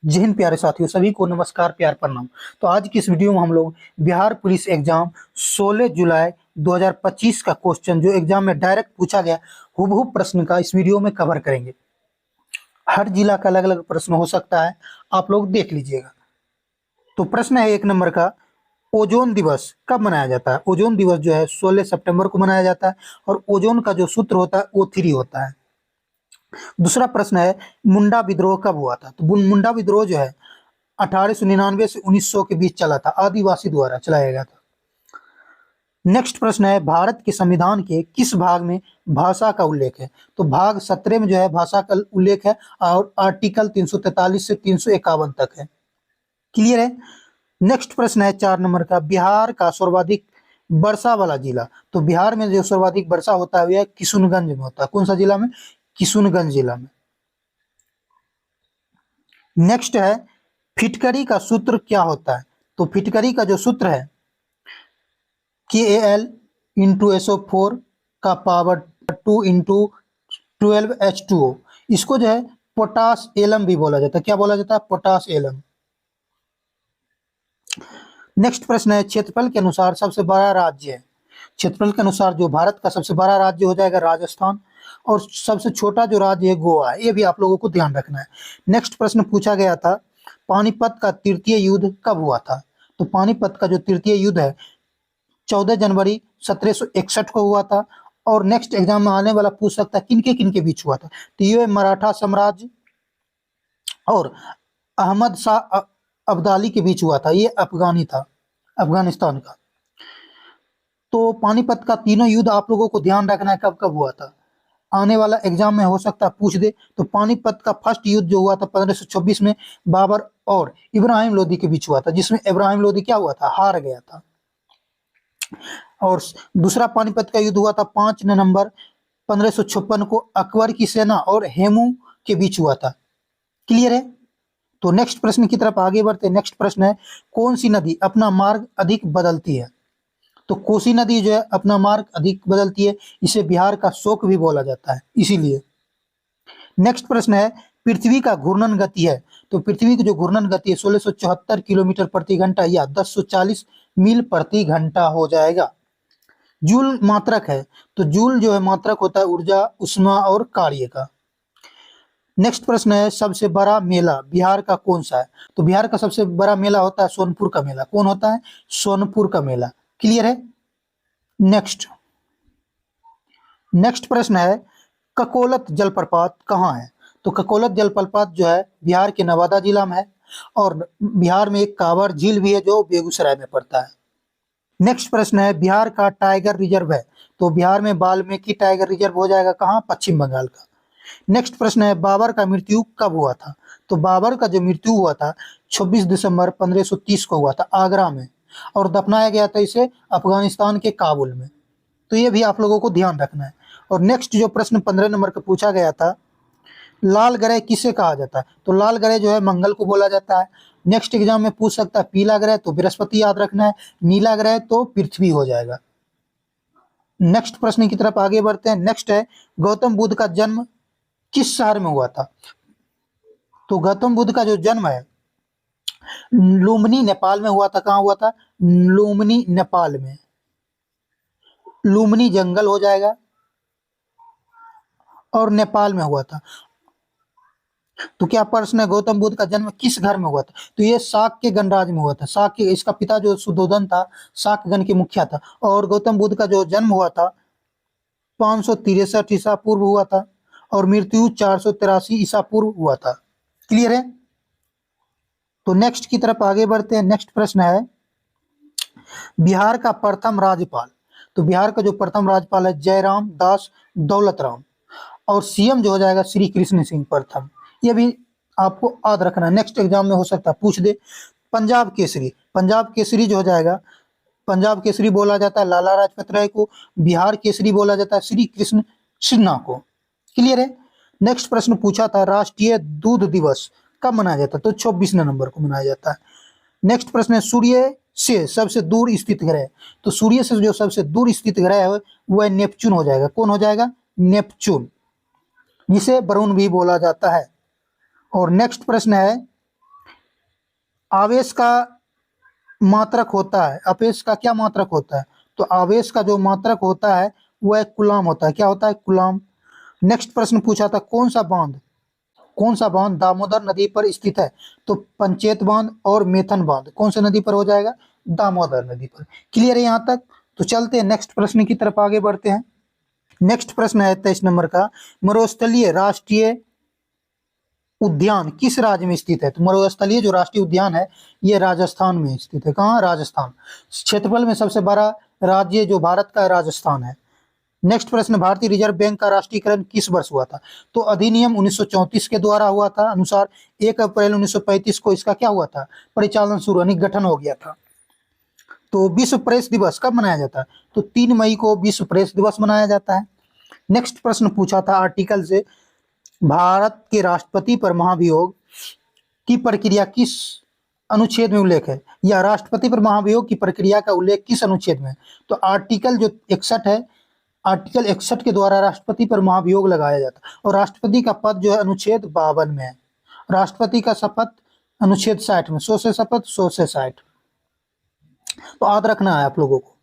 जय हिंद प्यारे साथियों, सभी को नमस्कार, प्यार प्रणाम। तो आज की इस वीडियो में हम लोग बिहार पुलिस एग्जाम 16 जुलाई 2025 का क्वेश्चन जो एग्जाम में डायरेक्ट पूछा गया हूबहू प्रश्न का इस वीडियो में कवर करेंगे। हर जिला का अलग अलग प्रश्न हो सकता है, आप लोग देख लीजिएगा। तो प्रश्न है 1 नंबर का, ओजोन दिवस कब मनाया जाता है? ओजोन दिवस जो है 16 सितंबर को मनाया जाता है और ओजोन का जो सूत्र होता है O3 होता है। दूसरा प्रश्न है, मुंडा विद्रोह कब हुआ था? तो मुंडा विद्रोह जो है 1899 से 1900 के बीच चला था, आदिवासी द्वारा चलाया गया था। नेक्स्ट प्रश्न है, भारत के संविधान के किस भाग में भाषा का उल्लेख है? तो भाग 17 में जो है भाषा का उल्लेख है और आर्टिकल 343 से 351 तक है। क्लियर है? नेक्स्ट प्रश्न है 4 नंबर का, बिहार का सर्वाधिक वर्षा वाला जिला। तो बिहार में जो सर्वाधिक वर्षा होता है वह किशुनगंज में होता है। कौन सा जिला में? किशुनगंज जिला में। नेक्स्ट है, फिटकरी का सूत्र क्या होता है? तो फिटकरी का जो सूत्र है KAL इंटू SO4 का पावर 2 इंटू 12H2O, इसको जो है पोटास एलम भी बोला जाता है। क्या बोला जाता है? Potash alum. नेक्स्ट प्रश्न है, क्षेत्रफल के अनुसार सबसे बड़ा राज्य है। क्षेत्रफल के अनुसार जो भारत का सबसे बड़ा राज्य हो जाएगा राजस्थान, और सबसे छोटा जो राज्य है गोवा है। ये भी आप लोगों को ध्यान रखना है। नेक्स्ट प्रश्न पूछा गया था, पानीपत का तृतीय युद्ध कब हुआ था? तो पानीपत का जो तृतीय युद्ध है 14 जनवरी 1761 को हुआ था। और नेक्स्ट एग्जाम में आने वाला पूछ सकता है किनके बीच हुआ था? तो ये मराठा साम्राज्य और अहमद शाह अब्दाली के बीच हुआ था। ये अफगानिस्तान का। तो पानीपत का तीनों युद्ध आप लोगों को ध्यान रखना है कब कब हुआ था, आने वाला एग्जाम में हो सकता है पूछ दे। तो पानीपत का फर्स्ट युद्ध जो हुआ था 1526 में बाबर और इब्राहिम लोदी के बीच हुआ था, जिसमें इब्राहिम लोदी क्या हुआ था? हार गया था। और दूसरा पानीपत का युद्ध हुआ था 5 नवंबर 1556 को अकबर की सेना और हेमू के बीच हुआ था। क्लियर है? तो नेक्स्ट प्रश्न की तरफ आगे बढ़ते हैं। नेक्स्ट प्रश्न है, कौन सी नदी अपना मार्ग अधिक बदलती है? तो कोसी नदी जो है अपना मार्ग अधिक बदलती है, इसे बिहार का शोक भी बोला जाता है इसीलिए। नेक्स्ट प्रश्न है, पृथ्वी का घूर्णन गति है। तो पृथ्वी की जो घूर्णन गति है 1674 किलोमीटर प्रति घंटा या 1040 मील प्रति घंटा हो जाएगा। जूल मात्रक है, तो जूल जो है मात्रक होता है ऊर्जा, उष्मा और कार्य का। नेक्स्ट प्रश्न है, सबसे बड़ा मेला बिहार का कौन सा है? तो बिहार का सबसे बड़ा मेला होता है सोनपुर का मेला। कौन होता है? सोनपुर का मेला। क्लियर है? नेक्स्ट प्रश्न है, ककोलत जलप्रपात कहाँ है? तो ककोलत जलप्रपात जो है बिहार के नवादा जिला में है, और बिहार में एक कांवर झील भी है जो बेगूसराय में पड़ता है। नेक्स्ट प्रश्न है, बिहार का टाइगर रिजर्व है। तो बिहार में वाल्मीकि टाइगर रिजर्व हो जाएगा कहाँ? पश्चिम बंगाल का। नेक्स्ट प्रश्न है, बाबर का मृत्यु कब हुआ था? तो बाबर का जो मृत्यु हुआ था 26 दिसंबर 1530 को हुआ था आगरा में, और दफनाया गया था इसे अफगानिस्तान के काबुल में। तो ये भी आप लोगों को ध्यान रखना है। और नेक्स्ट जो प्रश्न 15 नंबर का पूछा गया था, लाल ग्रह किसे कहा जाता है? तो लाल ग्रह जो है मंगल को बोला जाता है। नेक्स्ट एग्जाम में पूछ सकता है पीला ग्रह, तो बृहस्पति याद रखना है। नीला ग्रह तो पृथ्वी हो जाएगा। नेक्स्ट प्रश्न की तरफ आगे बढ़ते हैं। नेक्स्ट है, गौतम बुद्ध का जन्म किस शहर में हुआ था? तो गौतम बुद्ध का जो जन्म है लुम्बिनी नेपाल में हुआ था। कहाँ हुआ था? लुम्बिनी नेपाल में। लुम्बिनी जंगल हो जाएगा और नेपाल में हुआ था। तो क्या प्रश्न है, गौतम बुद्ध का जन्म किस घर में हुआ था? तो ये शाक्य गणराज्य में हुआ था। शाक्य, इसका पिता जो सुद्धोधन था शाक्य गण के मुखिया था। और गौतम बुद्ध का जो जन्म हुआ था 563 ईसा पूर्व हुआ था, और मृत्यु 483 ईसा पूर्व हुआ था। क्लियर है? तो नेक्स्ट की तरफ आगे बढ़ते हैं। नेक्स्ट प्रश्न है, बिहार का प्रथम राज्यपाल। तो बिहार का जो प्रथम राज्यपाल है जयराम दास दौलत राम, और सीएम जो हो जाएगा श्री कृष्ण सिंह प्रथम। ये भी आपको याद रखना है, नेक्स्ट एग्जाम में हो सकता है पूछ दे। पंजाब केसरी, पंजाब केसरी जो हो जाएगा, पंजाब केसरी बोला जाता है लाला लाजपत राय को। बिहार केसरी बोला जाता है श्री कृष्ण सिन्हा को। क्लियर है? नेक्स्ट प्रश्न पूछा था, राष्ट्रीय दूध दिवस कब मनाया जाता है? तो 24 नवंबर को मनाया जाता है। नेक्स्ट प्रश्न है, सूर्य से सबसे दूर स्थित ग्रह। तो सूर्य से जो सबसे दूर स्थित ग्रह है वह नेपच्यून हो जाएगा। कौन हो जाएगा? नेपच्यून, जिसे वरुण भी बोला जाता है। और नेक्स्ट प्रश्न है, आवेश का मात्रक होता है, आवेश का क्या मात्रक होता है? तो आवेश का जो मात्रक होता है वह कूलाम होता है। क्या होता है? कूलाम। नेक्स्ट प्रश्न पूछा था, कौन सा बांध दामोदर नदी पर स्थित है? तो पंचेत बांध और मेथन बांध कौन सी नदी पर हो जाएगा? दामोदर नदी पर। क्लियर है यहाँ तक? तो चलते हैं नेक्स्ट प्रश्न की तरफ आगे बढ़ते हैं। नेक्स्ट प्रश्न है 23 नंबर का, मरुस्थलीय राष्ट्रीय उद्यान किस राज्य में स्थित है? तो मरुस्थलीय जो राष्ट्रीय उद्यान है ये राजस्थान में स्थित है। कहाँ? राजस्थान। क्षेत्रफल में सबसे बड़ा राज्य जो भारत का है, राजस्थान है। नेक्स्ट प्रश्न, भारतीय रिजर्व बैंक का राष्ट्रीयकरण किस वर्ष हुआ था? तो अधिनियम 1934 के द्वारा हुआ था अनुसार 1 अप्रैल 1935 को इसका क्या हुआ था? परिचालन शुरू यानी गठन हो गया था। तो विश्व प्रेस दिवस कब मनाया जाता है? तो 3 मई को विश्व प्रेस दिवस मनाया जाता है। नेक्स्ट प्रश्न पूछा था आर्टिकल से, भारत के राष्ट्रपति पर महाभियोग की प्रक्रिया किस अनुच्छेद में उल्लेख है? या राष्ट्रपति पर महाभियोग की प्रक्रिया का उल्लेख किस अनुच्छेद में है? तो आर्टिकल जो 61 है, आर्टिकल 61 के द्वारा राष्ट्रपति पर महाभियोग लगाया जाता है। और राष्ट्रपति का पद जो है अनुच्छेद 52 में है। राष्ट्रपति का शपथ अनुच्छेद 60 में, 100 से शपथ 100 से 60। तो याद रखना है आप लोगों को।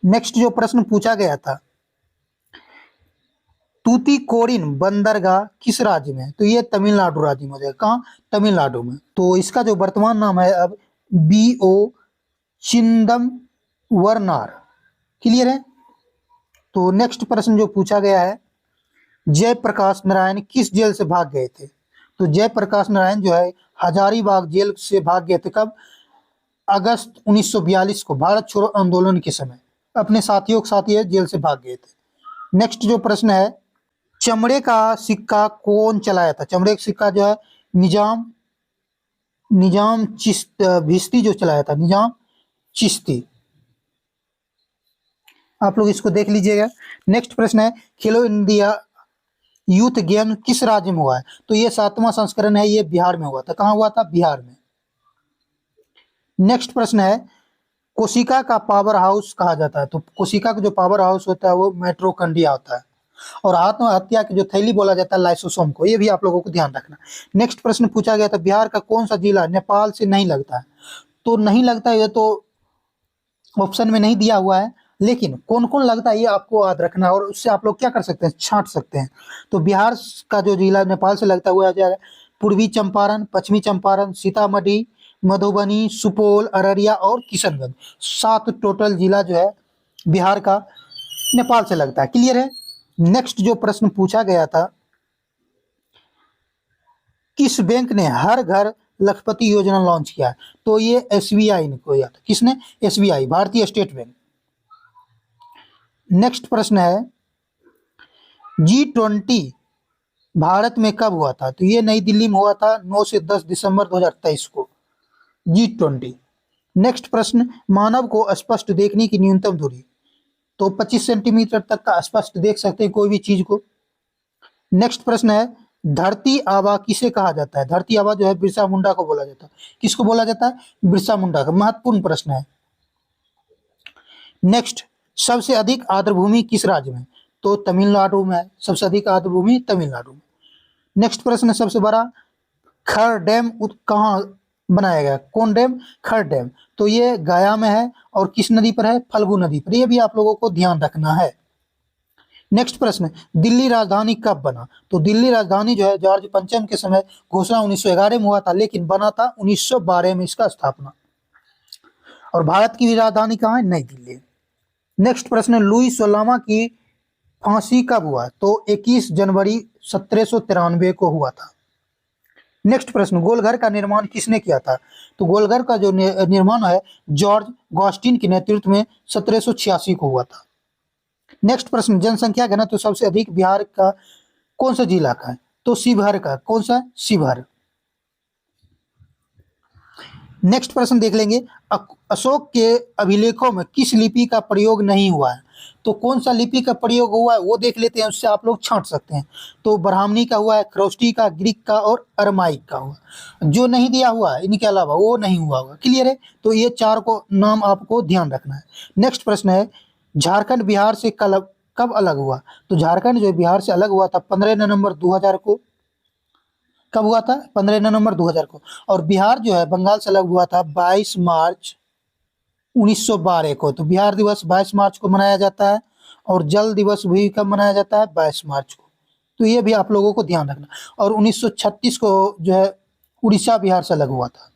नेक्स्ट जो प्रश्न पूछा गया था, तूतीकोरिन बंदरगाह किस राज्य में है? तो ये तमिलनाडु राज्य में हो जाएगा। कहाँ? तमिलनाडु में। तो इसका जो वर्तमान नाम है अब BO चिदम्बरनार। क्लियर है? तो नेक्स्ट प्रश्न जो पूछा गया है, जयप्रकाश नारायण किस जेल से भाग गए थे? तो जयप्रकाश नारायण जो है हजारीबाग जेल से भाग गए थे। कब? अगस्त 1942 को, भारत छोड़ो आंदोलन के समय अपने साथियों के साथ ये जेल से भाग गए थे। नेक्स्ट जो प्रश्न है, चमड़े का सिक्का कौन चलाया था? चमड़े का सिक्का जो है निजाम भिश्ती जो चलाया था, निजाम चिश्ती। आप लोग इसको देख लीजिएगा। नेक्स्ट प्रश्न है, खेलो इंडिया यूथ गेम किस राज्य में हुआ है? तो ये 7वां संस्करण है, ये बिहार में हुआ था। कहाँ हुआ था? बिहार में। नेक्स्ट प्रश्न है, कोशिका का पावर हाउस कहा जाता है। तो कोशिका का जो पावर हाउस होता है वो माइटोकॉन्ड्रिया होता है। और आत्महत्या की जो थैली बोला जाता है लाइसोसोम को। ये भी आप लोगों को ध्यान रखना। नेक्स्ट प्रश्न पूछा गया था, बिहार का कौन सा जिला नेपाल से नहीं लगता है? तो नहीं लगता है, ये तो ऑप्शन में नहीं दिया हुआ है, लेकिन कौन कौन लगता है ये आपको याद रखना है। और उससे आप लोग क्या कर सकते हैं? छांट सकते हैं। तो बिहार का जो जिला नेपाल से लगता हुआ है, पूर्वी चंपारण, पश्चिमी चंपारण, सीतामढ़ी, मधुबनी, सुपौल, अररिया और किशनगंज। 7 टोटल जिला जो है बिहार का नेपाल से लगता है। क्लियर है? नेक्स्ट जो प्रश्न पूछा गया था, किस बैंक ने हर घर लखपति योजना लॉन्च किया? तो ये SBI ने किया था। किसने? SBI, भारतीय स्टेट बैंक। नेक्स्ट प्रश्न है, G20 भारत में कब हुआ था? तो ये नई दिल्ली में हुआ था 9 से 10 दिसंबर 2023 को, G20। नेक्स्ट प्रश्न, मानव को स्पष्ट देखने की न्यूनतम दूरी? तो 25 सेंटीमीटर तक का स्पष्ट देख सकते हैं कोई भी चीज को। नेक्स्ट प्रश्न है, धरती आबा किसे कहा जाता है? धरती आबा जो है बिरसा मुंडा को बोला जाता है। किसको बोला जाता है? बिरसा मुंडा का। महत्वपूर्ण प्रश्न है। नेक्स्ट, सबसे अधिक आर्द्रभूमि किस राज्य में? तो तमिलनाडु में है। सबसे अधिक आर्द्रभूमि तमिलनाडु में। नेक्स्ट प्रश्न है, सबसे बड़ा खर डैम कहाँ बनाया गया? कौन डैम? खर डैम। तो ये गया में है। और किस नदी पर है? फल्गु नदी पर। ये भी आप लोगों को ध्यान रखना है। नेक्स्ट प्रश्न, दिल्ली राजधानी कब बना? तो दिल्ली राजधानी जो है जॉर्ज पंचम के समय घोषणा 1911 में हुआ था, लेकिन बना था 1912 में इसका स्थापना। और भारत की भी राजधानी कहाँ है? नई दिल्ली। नेक्स्ट प्रश्न, लुई सोलामा की फांसी कब हुआ? तो 21 जनवरी 1793 को हुआ था। नेक्स्ट प्रश्न, गोलघर का निर्माण किसने किया था? तो गोलघर का जो निर्माण है जॉर्ज गॉस्टिन के नेतृत्व में 1786 को हुआ था। नेक्स्ट प्रश्न, जनसंख्या घनत्व सबसे अधिक बिहार का कौन सा जिला का है? तो शिवहर का। कौन सा? शिवहर। नेक्स्ट प्रश्न देख लेंगे, अशोक के अभिलेखों में किस लिपि का प्रयोग नहीं हुआ है? तो कौन सा लिपि का प्रयोग हुआ है वो देख लेते हैं, उससे आप लोग छांट सकते हैं। तो ब्राह्मणी का हुआ है, खरोष्टी का, ग्रीक का और अरमाइक का हुआ। जो नहीं दिया हुआ है इनके अलावा वो नहीं हुआ होगा। क्लियर है? तो ये 4 को नाम आपको ध्यान रखना है। नेक्स्ट प्रश्न है, झारखंड बिहार से कब अलग हुआ? तो झारखंड जो बिहार से अलग हुआ था 15 नवंबर 2000 को। कब हुआ था? 15 नवंबर 2000 को। और बिहार जो है बंगाल से अलग हुआ था 22 मार्च 1912 को। तो बिहार दिवस 22 मार्च को मनाया जाता है। और जल दिवस भी कब मनाया जाता है? 22 मार्च को। तो ये भी आप लोगों को ध्यान रखना। और 1936 को जो है उड़ीसा बिहार से अलग हुआ था।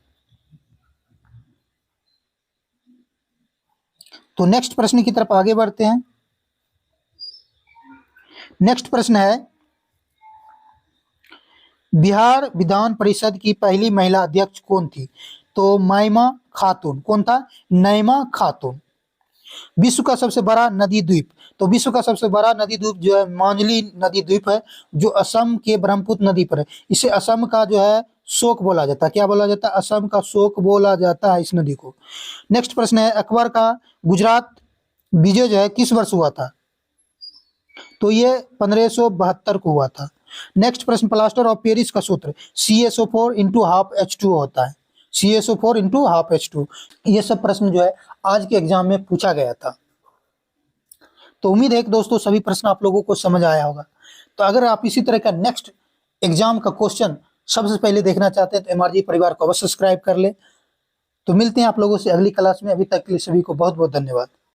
तो नेक्स्ट प्रश्न की तरफ आगे बढ़ते हैं। नेक्स्ट प्रश्न है, बिहार विधान परिषद की पहली महिला अध्यक्ष कौन थी? तो नईमा खातून। कौन था? नईमा खातून। विश्व का सबसे बड़ा नदी द्वीप। तो विश्व का सबसे बड़ा नदी द्वीप जो है मांझली नदी द्वीप है, जो असम के ब्रह्मपुत्र नदी पर है। इसे असम का जो है शोक बोला जाता है। क्या बोला जाता है? असम का शोक बोला जाता है इस नदी को। नेक्स्ट प्रश्न है, अकबर का गुजरात विजय जो है किस वर्ष हुआ था? तो ये 1572 को हुआ था। नेक्स्ट प्रश्न, प्लास्टर ऑफ पेरिस का सूत्र CSO4 इंटू हाफ H2 होता है। CSO4 into half H2। ये सब प्रश्न जो है आज के एग्जाम में पूछा गया था। तो उम्मीद है कि दोस्तों सभी प्रश्न आप लोगों को समझ आया होगा। तो अगर आप इसी तरह का नेक्स्ट एग्जाम का क्वेश्चन सबसे पहले देखना चाहते हैं तो MRG परिवार को अवश्य सब्सक्राइब कर ले। तो मिलते हैं आप लोगों से अगली क्लास में। अभी तक के लिए सभी को बहुत बहुत धन्यवाद।